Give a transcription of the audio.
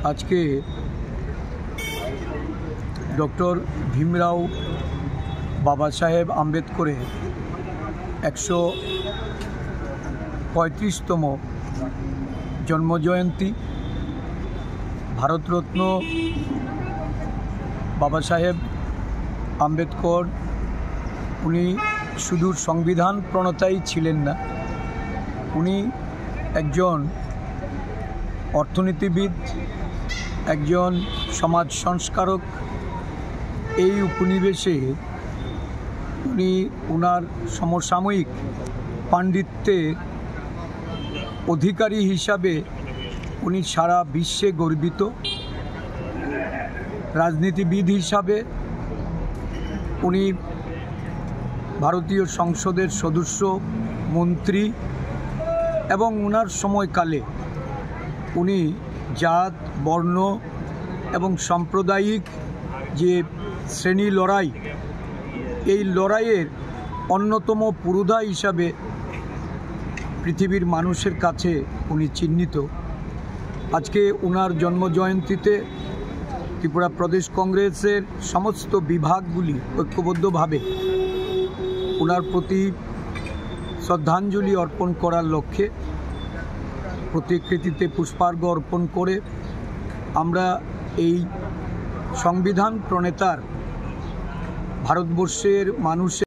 आज के डॉक्टर भीमराव बाबा साहेब आम्बेडकर 135तम जन्मजयंती। भारत रत्न बाबा साहेब आम्बेडकर उनी शुधु संविधान प्रणेताई छिलेन ना, उनी एकजन अर्थनीतिविद, एकजन समाज संस्कारक। এই উপনিবেশে উনি ওনার সমসাময়িক পাণ্ডিত্যের অধিকারী হিসাবে উনি সারা বিশ্বে গর্বিত। রাজনীতিবিদ হিসাবে উনি ভারতীয় সংসদের সদস্য, মন্ত্রী এবং ওনার সময়কালে উনি জাত, বর্ণ এবং সাম্প্রদায়িক যে শ্রেণী লড়াই, এই লড়াইয়ের অন্যতম পুরোধা হিসাবে পৃথিবীর মানুষের কাছে উনি চিহ্নিত। আজকে ওনার জন্মজয়ন্তীতে ত্রিপুরা প্রদেশ কংগ্রেসের সমস্ত বিভাগগুলি ঐক্যবদ্ধভাবে ওনার প্রতি শ্রদ্ধাঞ্জলি অর্পণ করার লক্ষ্যে প্রতিকৃতিতে পুষ্পার্ঘ্য অর্পণ করে আমরা এই সংবিধান প্রণেতার ভারতবর্ষের মানুষের